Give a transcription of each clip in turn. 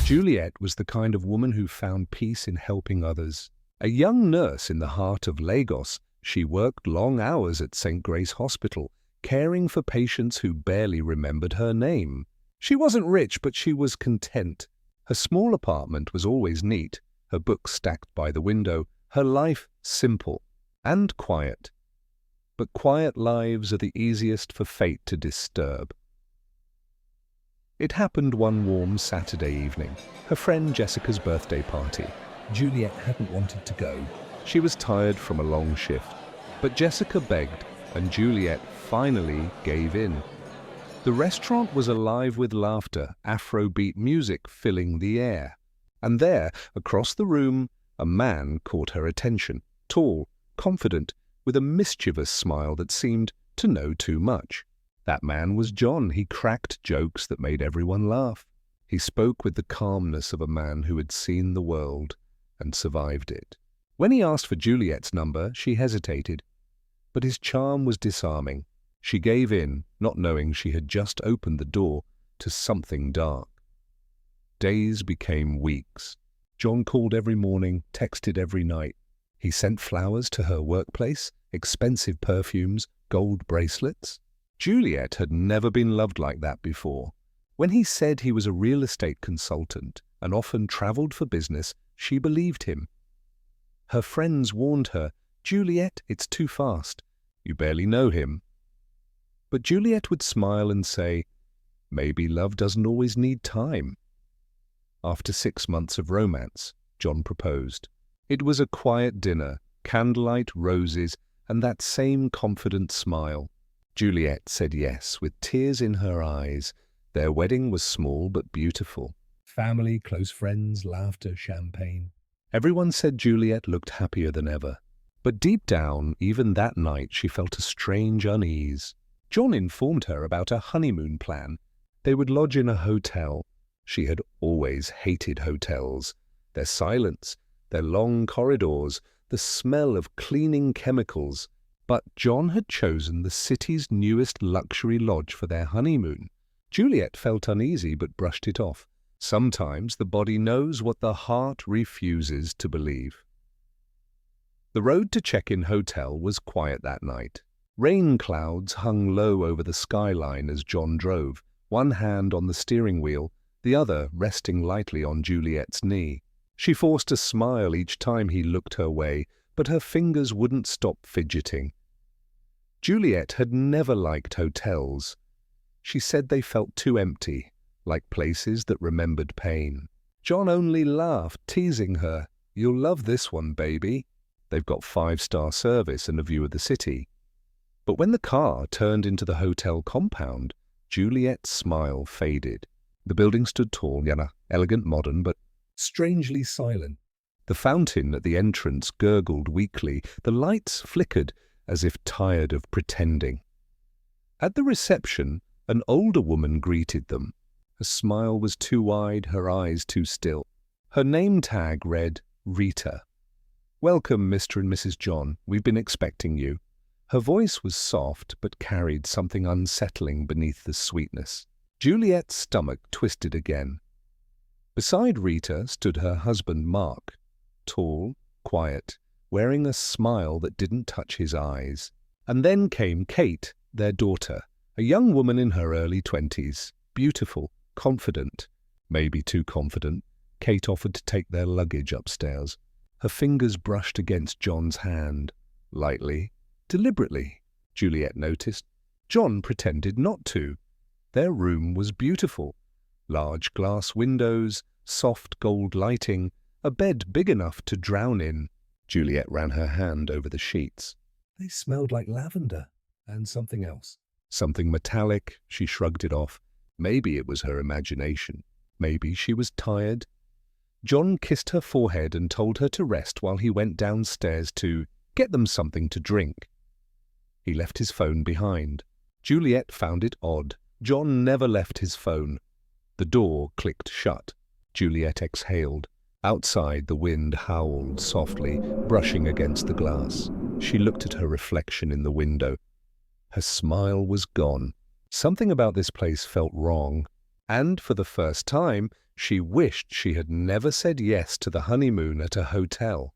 Juliet was the kind of woman who found peace in helping others. A young nurse in the heart of Lagos, she worked long hours at St. Grace Hospital, caring for patients who barely remembered her name. She wasn't rich, but she was content. Her small apartment was always neat, her books stacked by the window, her life simple and quiet. But quiet lives are the easiest for fate to disturb. It happened one warm Saturday evening, her friend Jessica's birthday party. Juliet hadn't wanted to go. She was tired from a long shift, but Jessica begged, and Juliet finally gave in. The restaurant was alive with laughter, Afrobeat music filling the air. And there, across the room, a man caught her attention, tall, confident, with a mischievous smile that seemed to know too much. That man was John. He cracked jokes that made everyone laugh. He spoke with the calmness of a man who had seen the world and survived it. When he asked for Juliet's number, she hesitated. But his charm was disarming. She gave in, not knowing she had just opened the door to something dark. Days became weeks. John called every morning, texted every night. He sent flowers to her workplace, expensive perfumes, gold bracelets. Juliet had never been loved like that before. When he said he was a real estate consultant and often traveled for business, she believed him. Her friends warned her, "Juliet, it's too fast. You barely know him." But Juliet would smile and say, "Maybe love doesn't always need time." After 6 months of romance, John proposed. It was a quiet dinner, candlelight, roses, and that same confident smile. Juliet said yes, with tears in her eyes. Their wedding was small but beautiful. Family, close friends, laughter, champagne. Everyone said Juliet looked happier than ever. But deep down, even that night, she felt a strange unease. John informed her about a honeymoon plan. They would lodge in a hotel. She had always hated hotels. Their silence, their long corridors, the smell of cleaning chemicals. But John had chosen the city's newest luxury lodge for their honeymoon. Juliet felt uneasy but brushed it off. Sometimes the body knows what the heart refuses to believe. The road to check-in hotel was quiet that night. Rain clouds hung low over the skyline as John drove, one hand on the steering wheel, the other resting lightly on Juliet's knee. She forced a smile each time he looked her way, but her fingers wouldn't stop fidgeting. Juliet had never liked hotels. She said they felt too empty, like places that remembered pain. John only laughed, teasing her, "You'll love this one, baby. They've got 5-star service and a view of the city." But when the car turned into the hotel compound, Juliet's smile faded. The building stood tall, elegant, modern, but strangely silent. The fountain at the entrance gurgled weakly. The lights flickered as if tired of pretending. At the reception, an older woman greeted them. Her smile was too wide, her eyes too still. Her name tag read, "Rita." "Welcome, Mr. and Mrs. John. We've been expecting you." Her voice was soft, but carried something unsettling beneath the sweetness. Juliet's stomach twisted again. Beside Rita stood her husband, Mark, tall, quiet, wearing a smile that didn't touch his eyes. And then came Kate, their daughter, a young woman in her early 20s, beautiful, confident, maybe too confident. Kate offered to take their luggage upstairs. Her fingers brushed against John's hand, lightly, deliberately, Juliet noticed. John pretended not to. Their room was beautiful. Large glass windows, soft gold lighting, a bed big enough to drown in. Juliet ran her hand over the sheets. They smelled like lavender and something else. Something metallic. She shrugged it off. Maybe it was her imagination. Maybe she was tired. John kissed her forehead and told her to rest while he went downstairs to get them something to drink. He left his phone behind. Juliet found it odd. John never left his phone. The door clicked shut. Juliet exhaled. Outside, the wind howled softly, brushing against the glass. She looked at her reflection in the window. Her smile was gone. Something about this place felt wrong, and for the first time, She wished she had never said yes to the honeymoon at a hotel.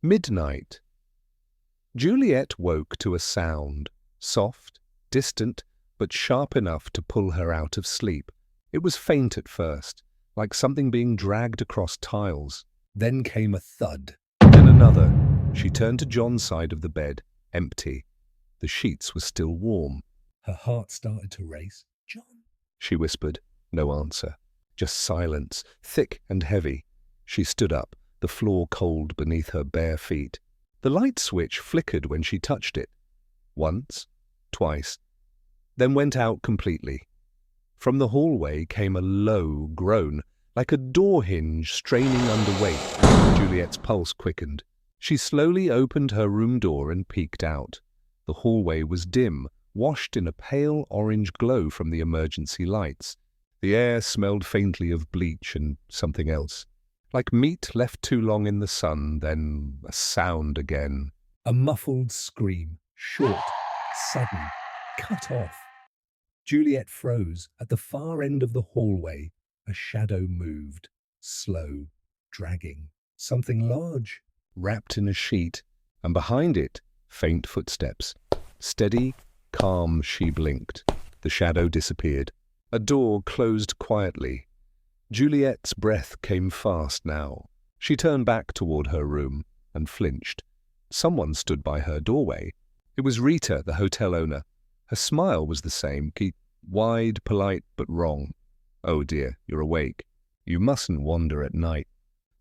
Midnight. Juliet woke to a sound, soft, distant, but sharp enough to pull her out of sleep. It was faint at first, like something being dragged across tiles. Then came a thud, then another. She turned to John's side of the bed, empty. The sheets were still warm. Her heart started to race. "John," she whispered. No answer. Just silence, thick and heavy. She stood up, the floor cold beneath her bare feet. The light switch flickered when she touched it. Once, twice, then went out completely. From the hallway came a low groan, like a door hinge straining under weight. Juliet's pulse quickened. She slowly opened her room door and peeked out. The hallway was dim, washed in a pale orange glow from the emergency lights. The air smelled faintly of bleach and something else. Like meat left too long in the sun, then a sound again. A muffled scream, short, sudden, cut off. Juliet froze. At the far end of the hallway, a shadow moved, slow, dragging. Something large, wrapped in a sheet, and behind it, faint footsteps. Steady, calm, she blinked. The shadow disappeared. A door closed quietly. Juliet's breath came fast now. She turned back toward her room and flinched. Someone stood by her doorway. It was Rita, the hotel owner. Her smile was the same, wide, polite, but wrong. "Oh dear, you're awake. You mustn't wander at night."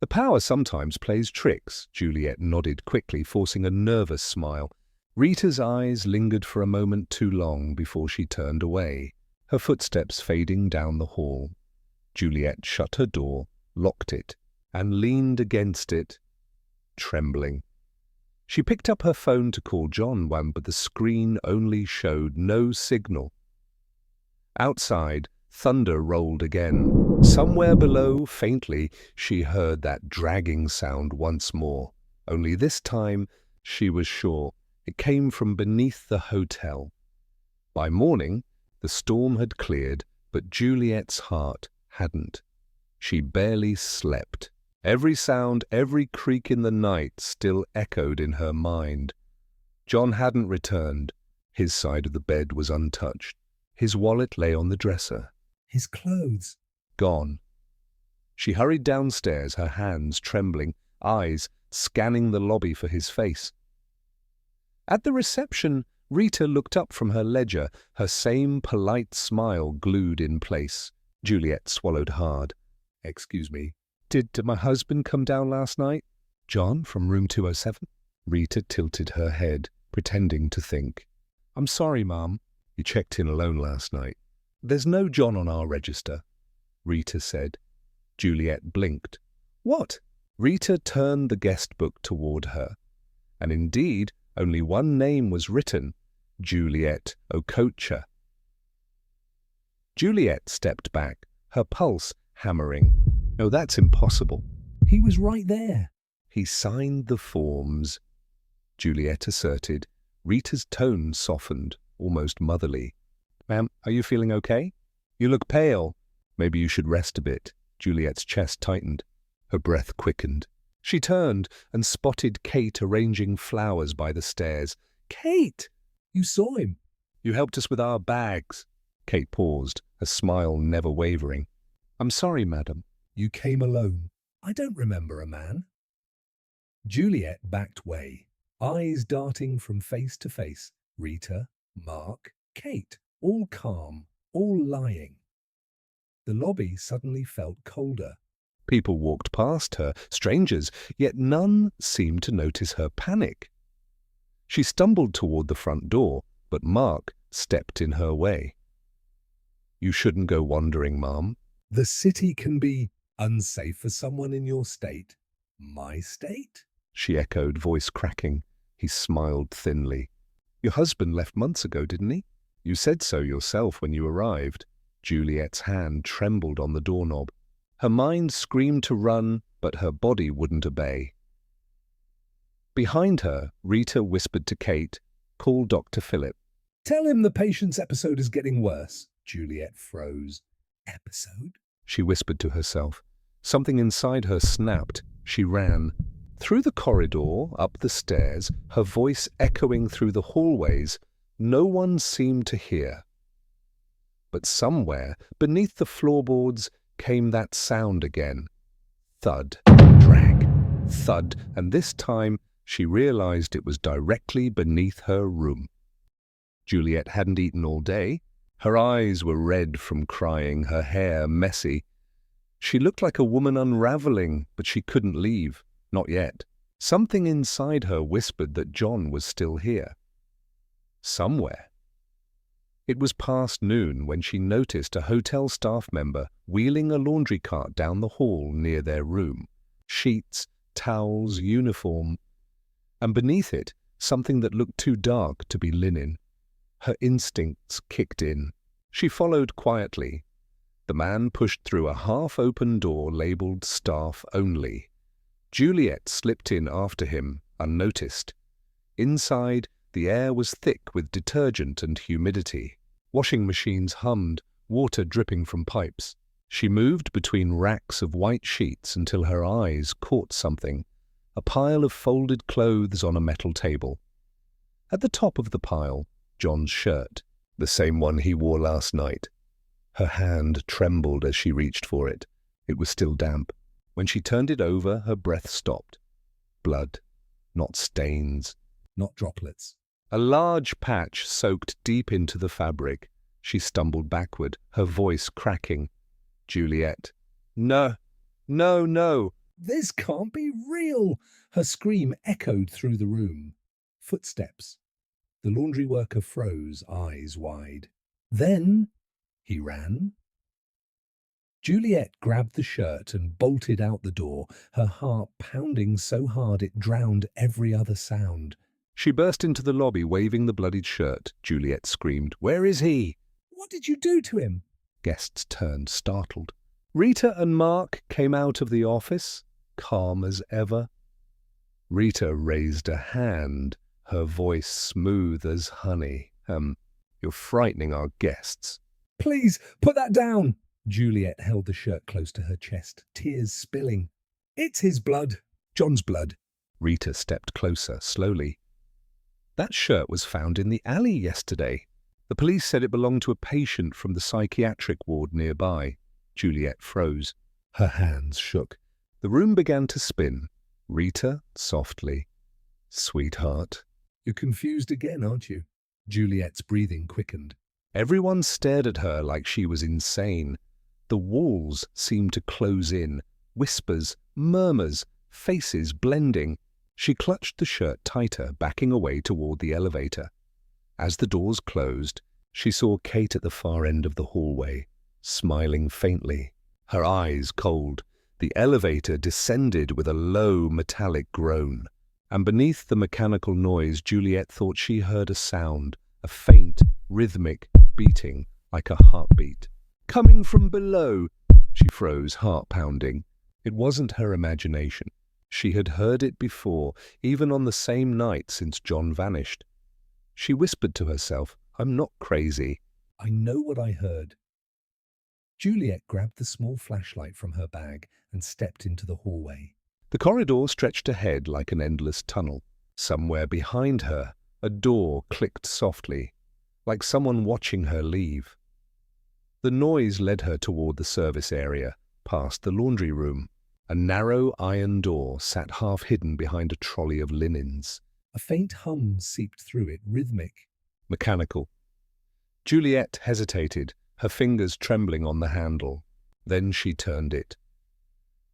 "The power sometimes plays tricks," Juliet nodded quickly, forcing a nervous smile. Rita's eyes lingered for a moment too long before she turned away, her footsteps fading down the hall. Juliet shut her door, locked it, and leaned against it, trembling. She picked up her phone to call John, but the screen only showed no signal. Outside, thunder rolled again. Somewhere below, faintly, she heard that dragging sound once more. Only this time, she was sure, it came from beneath the hotel. By morning, the storm had cleared, but Juliet's heart hadn't. She barely slept. Every sound, every creak in the night still echoed in her mind. John hadn't returned. His side of the bed was untouched. His wallet lay on the dresser. His clothes gone. She hurried downstairs, her hands trembling, eyes scanning the lobby for his face. At the reception, Rita looked up from her ledger, her same polite smile glued in place. Juliet swallowed hard. "Excuse me, did my husband come down last night?" "John, from room 207? Rita tilted her head, pretending to think. "I'm sorry, Mom. You checked in alone last night." "There's no John on our register," Rita said. Juliet blinked. "What?" Rita turned the guest book toward her, and indeed only one name was written, Juliet Okocha. Juliet stepped back, her pulse hammering. "Oh, that's impossible. He was right there." "He signed the forms," Juliet asserted. Rita's tone softened, almost motherly. "Ma'am, are you feeling okay? You look pale. Maybe you should rest a bit." Juliet's chest tightened. Her breath quickened. She turned and spotted Kate arranging flowers by the stairs. "Kate! You saw him. You helped us with our bags." Kate paused, her smile never wavering. "I'm sorry, madam. You came alone. I don't remember a man." Juliet backed way, eyes darting from face to face. Rita, Mark, Kate, all calm, all lying. The lobby suddenly felt colder. People walked past her, strangers, yet none seemed to notice her panic. She stumbled toward the front door, but Mark stepped in her way. "You shouldn't go wandering, Mom. The city can be unsafe for someone in your state." "My state?" she echoed, voice cracking. He smiled thinly. "Your husband left months ago, didn't he? You said so yourself when you arrived." Juliet's hand trembled on the doorknob. Her mind screamed to run, but her body wouldn't obey. Behind her, Rita whispered to Kate, "Call Dr. Philip." "Tell him the patient's episode is getting worse." Juliet froze. episode?" she whispered to herself. Something inside her snapped. She ran. Through the corridor, up the stairs, her voice echoing through the hallways. No one seemed to hear. But somewhere, beneath the floorboards, came that sound again. Thud, drag, thud, and this time she realized it was directly beneath her room. Juliet hadn't eaten all day. Her eyes were red from crying, her hair messy. She looked like a woman unraveling, but she couldn't leave. Not yet. Something inside her whispered that John was still here. Somewhere. It was past noon when she noticed a hotel staff member wheeling a laundry cart down the hall near their room. Sheets, towels, uniform. And beneath it, something that looked too dark to be linen. Her instincts kicked in. She followed quietly. The man pushed through a half-open door labeled Staff Only. Juliet slipped in after him, unnoticed. Inside, the air was thick with detergent and humidity. Washing machines hummed, water dripping from pipes. She moved between racks of white sheets until her eyes caught something, a pile of folded clothes on a metal table. At the top of the pile, John's shirt, the same one he wore last night. Her hand trembled as she reached for it. It was still damp. When she turned it over, her breath stopped. Blood, not stains, not droplets. A large patch soaked deep into the fabric. She stumbled backward, her voice cracking. Juliet. No, no, no. This can't be real. Her scream echoed through the room. Footsteps. The laundry worker froze, eyes wide. Then he ran. Juliet grabbed the shirt and bolted out the door, her heart pounding so hard it drowned every other sound. She burst into the lobby, waving the bloodied shirt. Juliet screamed, "Where is he?" "What did you do to him?" Guests turned, startled. Rita and Mark came out of the office, calm as ever. Rita raised a hand, her voice smooth as honey. You're frightening our guests." "Please, put that down." Juliet held the shirt close to her chest, tears spilling. "It's his blood. John's blood." Rita stepped closer, slowly. "That shirt was found in the alley yesterday. The police said it belonged to a patient from the psychiatric ward nearby." Juliet froze. Her hands shook. The room began to spin. Rita, softly. "Sweetheart, you're confused again, aren't you?" Juliet's breathing quickened. Everyone stared at her like she was insane. The walls seemed to close in. Whispers, murmurs, faces blending. She clutched the shirt tighter, backing away toward the elevator. As the doors closed, she saw Kate at the far end of the hallway, smiling faintly, her eyes cold. The elevator descended with a low, metallic groan, and beneath the mechanical noise, Juliet thought she heard a sound, a faint, rhythmic beating, like a heartbeat. "Coming from below!" She froze, heart pounding. It wasn't her imagination. She had heard it before, even on the same night since John vanished. She whispered to herself, "I'm not crazy. I know what I heard." Juliet grabbed the small flashlight from her bag and stepped into the hallway. The corridor stretched ahead like an endless tunnel. Somewhere behind her, a door clicked softly, like someone watching her leave. The noise led her toward the service area, past the laundry room. A narrow iron door sat half hidden behind a trolley of linens. A faint hum seeped through it, rhythmic, mechanical. Juliet hesitated, her fingers trembling on the handle. Then she turned it.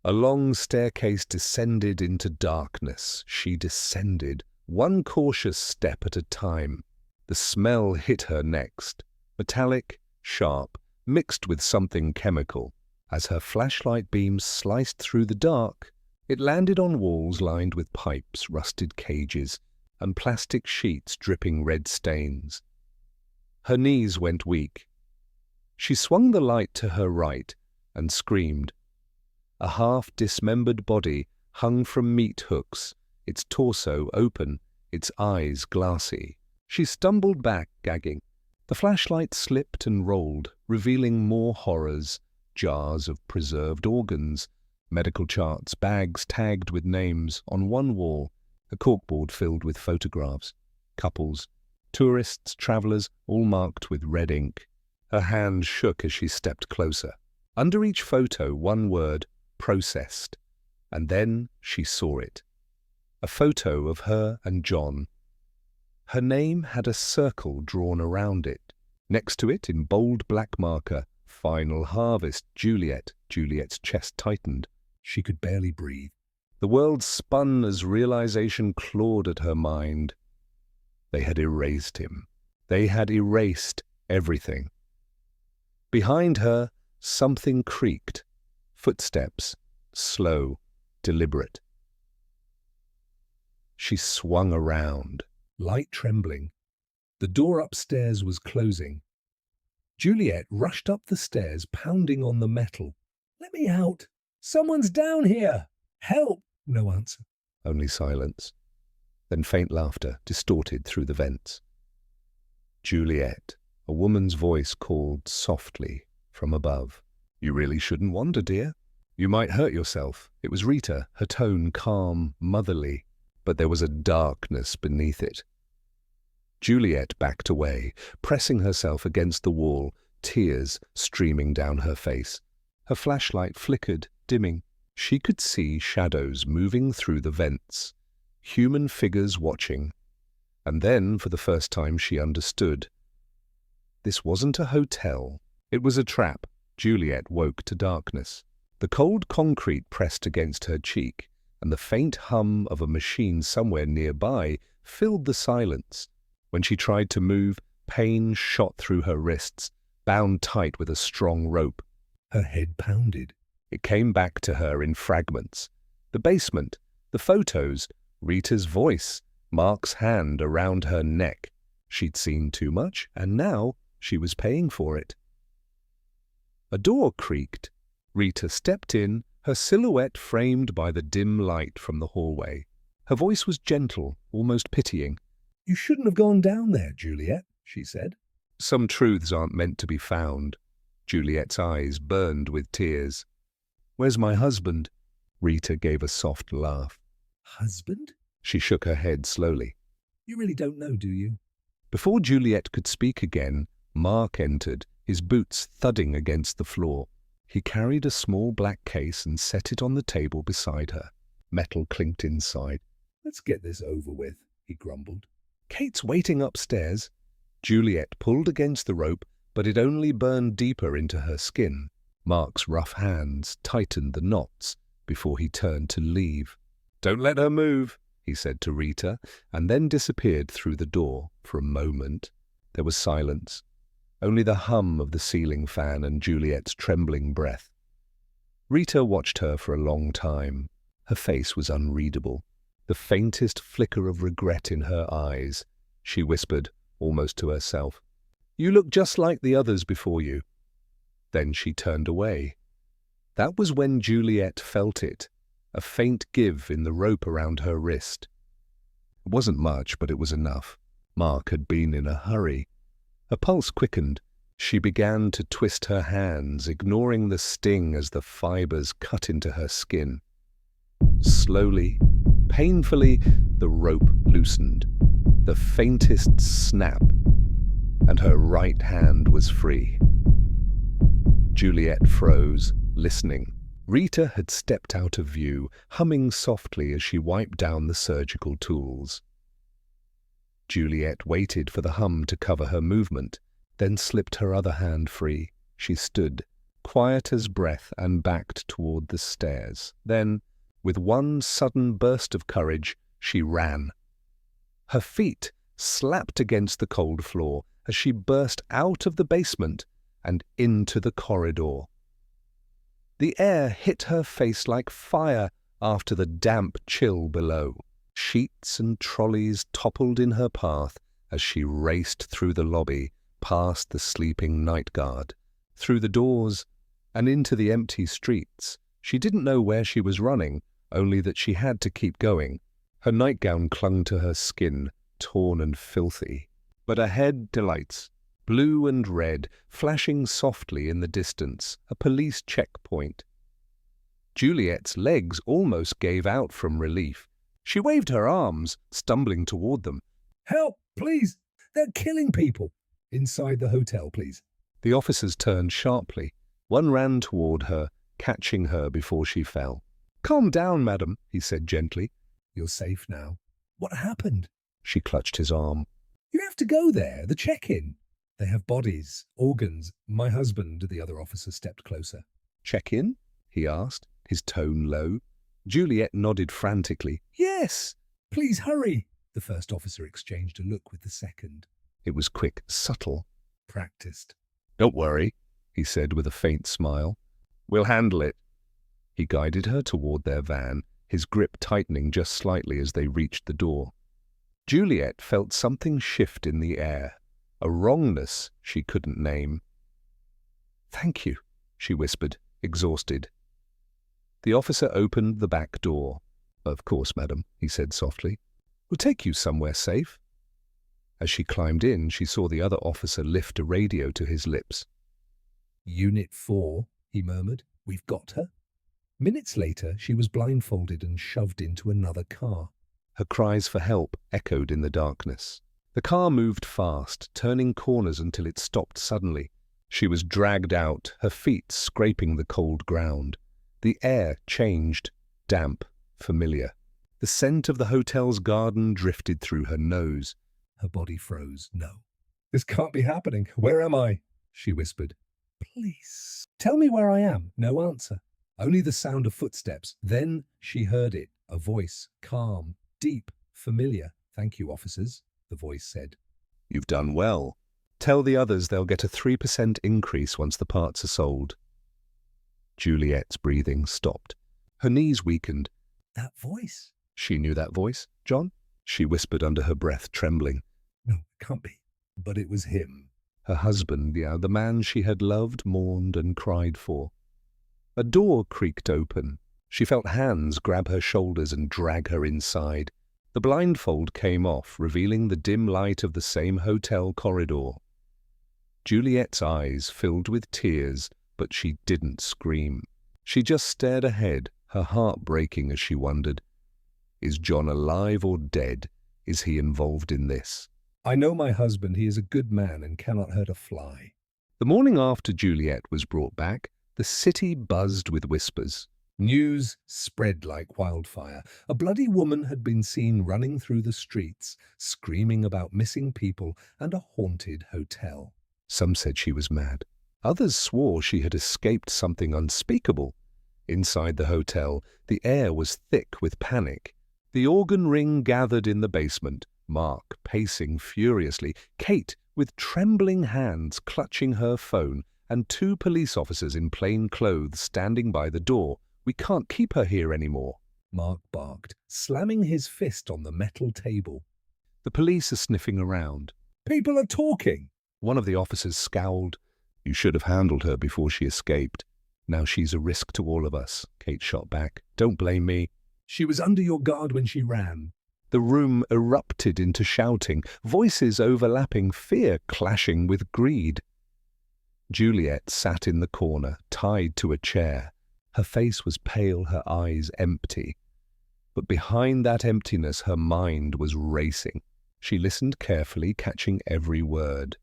A long staircase descended into darkness. She descended, one cautious step at a time. The smell hit her next, metallic, sharp, mixed with something chemical. As her flashlight beam sliced through the dark, it landed on walls lined with pipes, rusted cages, and plastic sheets dripping red stains. Her knees went weak. She swung the light to her right and screamed. A half-dismembered body hung from meat hooks, its torso open, its eyes glassy. She stumbled back, gagging. The flashlight slipped and rolled, revealing more horrors, jars of preserved organs, medical charts, bags tagged with names. On one wall, a corkboard filled with photographs, couples, tourists, travellers, all marked with red ink. Her hand shook as she stepped closer. Under each photo, one word, processed. And then she saw it. A photo of her and John. Her name had a circle drawn around it. Next to it, in bold black marker, Final Harvest, Juliet. Juliet's chest tightened. She could barely breathe. The world spun as realization clawed at her mind. They had erased him. They had erased everything. Behind her, something creaked. Footsteps, slow, deliberate. She swung around, light trembling. The door upstairs was closing. Juliet rushed up the stairs, pounding on the metal. "Let me out! Someone's down here! Help!" No answer. Only silence. Then faint laughter, distorted through the vents. "Juliet," a woman's voice called softly from above. "You really shouldn't wander, dear. You might hurt yourself." It was Rita, her tone calm, motherly, but there was a darkness beneath it. Juliet backed away, pressing herself against the wall, tears streaming down her face. Her flashlight flickered, dimming. She could see shadows moving through the vents, human figures watching. And then, for the first time, she understood. This wasn't a hotel. It was a trap. Juliet woke to darkness. The cold concrete pressed against her cheek, and the faint hum of a machine somewhere nearby filled the silence. When she tried to move, pain shot through her wrists, bound tight with a strong rope. Her head pounded. It came back to her in fragments. The basement, the photos, Rita's voice, Mark's hand around her neck. She'd seen too much, and now she was paying for it. A door creaked. Rita stepped in, her silhouette framed by the dim light from the hallway. Her voice was gentle, almost pitying. "You shouldn't have gone down there, Juliet," she said. "Some truths aren't meant to be found." Juliet's eyes burned with tears. "Where's my husband?" Rita gave a soft laugh. "Husband?" She shook her head slowly. "You really don't know, do you?" Before Juliet could speak again, Mark entered, his boots thudding against the floor. He carried a small black case and set it on the table beside her. Metal clinked inside. "Let's get this over with," he grumbled. "Kate's waiting upstairs." Juliet pulled against the rope, but it only burned deeper into her skin. Mark's rough hands tightened the knots before he turned to leave. "Don't let her move," he said to Rita, and then disappeared through the door. For a moment, there was silence. Only the hum of the ceiling fan and Juliet's trembling breath. Rita watched her for a long time. Her face was unreadable. The faintest flicker of regret in her eyes. She whispered, almost to herself, "You look just like the others before you." Then she turned away. That was when Juliet felt it, a faint give in the rope around her wrist. It wasn't much, but it was enough. Mark had been in a hurry. Her pulse quickened. She began to twist her hands, ignoring the sting as the fibers cut into her skin. Slowly, painfully, the rope loosened. The faintest snap, and her right hand was free. Juliet froze, listening. Rita had stepped out of view, humming softly as she wiped down the surgical tools. Juliet waited for the hum to cover her movement, then slipped her other hand free. She stood, quiet as breath, and backed toward the stairs. Then, with one sudden burst of courage, she ran. Her feet slapped against the cold floor as she burst out of the basement and into the corridor. The air hit her face like fire after the damp chill below. Sheets and trolleys toppled in her path as she raced through the lobby, past the sleeping night guard, through the doors, and into the empty streets. She didn't know where she was running, only that she had to keep going. Her nightgown clung to her skin, torn and filthy. But ahead, delights. blue and red, flashing softly in the distance, a police checkpoint. Juliet's legs almost gave out from relief. She waved her arms, stumbling toward them. "Help, please! They're killing people! Inside the hotel, please." The officers turned sharply. One ran toward her, catching her before she fell. "Calm down, madam," he said gently. "You're safe now." "What happened?" She clutched his arm. "You have to go there, the check-in. They have bodies, organs. My husband," the other officer stepped closer. "Check-in?" he asked, his tone low. Juliet nodded frantically. "Yes!" "Please hurry!" The first officer exchanged a look with the second. It was quick, subtle. "Practiced." "Don't worry," he said with a faint smile. "We'll handle it." He guided her toward their van, his grip tightening just slightly as they reached the door. Juliet felt something shift in the air, a wrongness she couldn't name. "Thank you," she whispered, exhausted. The officer opened the back door. "Of course, madam," he said softly. "We'll take you somewhere safe." As she climbed in, she saw the other officer lift a radio to his lips. "Unit 4, he murmured. "We've got her." Minutes later, she was blindfolded and shoved into another car. Her cries for help echoed in the darkness. The car moved fast, turning corners until it stopped suddenly. She was dragged out, her feet scraping the cold ground. The air changed, damp, familiar. The scent of the hotel's garden drifted through her nose. Her body froze. "No. This can't be happening. Where am I?" she whispered. "Please, tell me where I am." No answer. Only the sound of footsteps. Then she heard it, a voice, calm, deep, familiar. "Thank you, officers," the voice said. "You've done well. Tell the others they'll get a 3% increase once the parts are sold." Juliet's breathing stopped. Her knees weakened. "That voice." She knew that voice. "John?" she whispered under her breath, trembling. "No, it can't be." But it was him. Her husband, the man she had loved, mourned, and cried for. A door creaked open. She felt hands grab her shoulders and drag her inside. The blindfold came off, revealing the dim light of the same hotel corridor. Juliet's eyes filled with tears, but she didn't scream. She just stared ahead, her heart breaking as she wondered, is John alive or dead? Is he involved in this? "I know my husband. He is a good man and cannot hurt a fly." The morning after Juliet was brought back, the city buzzed with whispers. News spread like wildfire. A bloody woman had been seen running through the streets, screaming about missing people and a haunted hotel. Some said she was mad. Others swore she had escaped something unspeakable. Inside the hotel, the air was thick with panic. The organ ring gathered in the basement, Mark pacing furiously, Kate with trembling hands clutching her phone, and 2 police officers in plain clothes standing by the door. "We can't keep her here anymore," Mark barked, slamming his fist on the metal table. "The police are sniffing around." "People are talking." One of the officers scowled. "You should have handled her before she escaped. Now she's a risk to all of us," Kate shot back. "Don't blame me." "She was under your guard when she ran." The room erupted into shouting, voices overlapping, fear clashing with greed. Juliet sat in the corner, tied to a chair. Her face was pale, her eyes empty. But behind that emptiness, her mind was racing. She listened carefully, catching every word.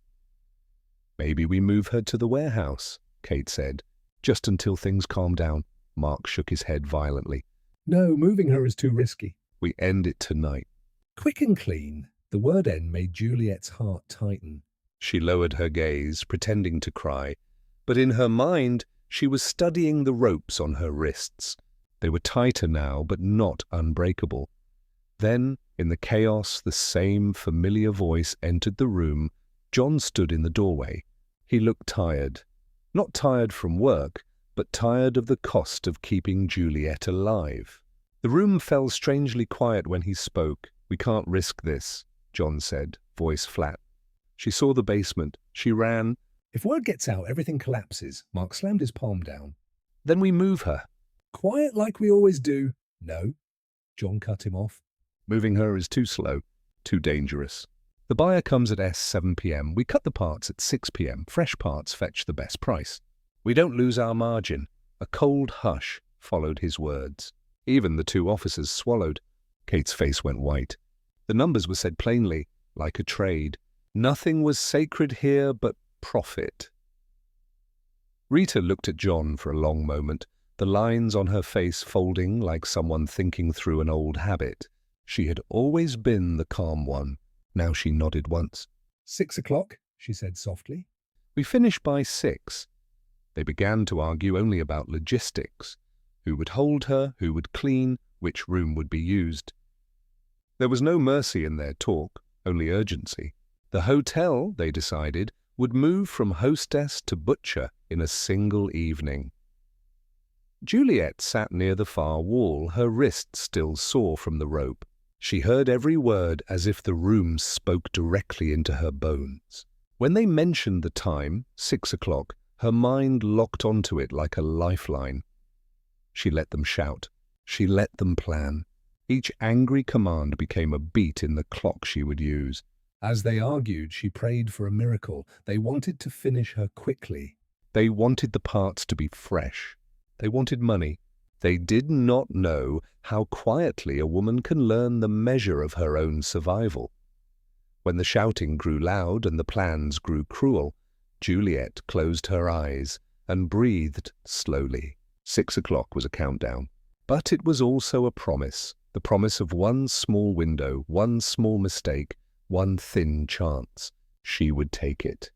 "Maybe we move her to the warehouse," Kate said. "Just until things calm down." Mark shook his head violently. "No, moving her is too risky." "We end it tonight." "Quick and clean." The word end made Juliet's heart tighten. She lowered her gaze, pretending to cry. But in her mind, she was studying the ropes on her wrists. They were tighter now, but not unbreakable. Then, in the chaos, the same familiar voice entered the room. John stood in the doorway. He looked tired. Not tired from work, but tired of the cost of keeping Juliet alive. The room fell strangely quiet when he spoke. "We can't risk this," John said, voice flat. She saw the basement. She ran. "If word gets out, everything collapses." Mark slammed his palm down. "Then we move her." "Quiet like we always do." "No." John cut him off. "Moving her is too slow, too dangerous." The buyer comes at 7 p.m. We cut the parts at 6 p.m. Fresh parts fetch the best price. We don't lose our margin. A cold hush followed his words. Even the two officers swallowed. Kate's face went white. The numbers were said plainly, like a trade. Nothing was sacred here but profit. Rita looked at John for a long moment, the lines on her face folding like someone thinking through an old habit. She had always been the calm one. Now she nodded once. 6 o'clock, she said softly. We finished by 6. They began to argue only about logistics. Who would hold her, who would clean, which room would be used. There was no mercy in their talk, only urgency. The hotel, they decided, would move from hostess to butcher in a single evening. Juliet sat near the far wall, her wrist still sore from the rope. She heard every word as if the room spoke directly into her bones. When they mentioned the time, 6 o'clock, her mind locked onto it like a lifeline. She let them shout. She let them plan. Each angry command became a beat in the clock she would use. As they argued, she prayed for a miracle. They wanted to finish her quickly. They wanted the parts to be fresh. They wanted money. They did not know how quietly a woman can learn the measure of her own survival. When the shouting grew loud and the plans grew cruel, Juliet closed her eyes and breathed slowly. 6 o'clock was a countdown. But it was also a promise, the promise of one small window, one small mistake, one thin chance. She would take it.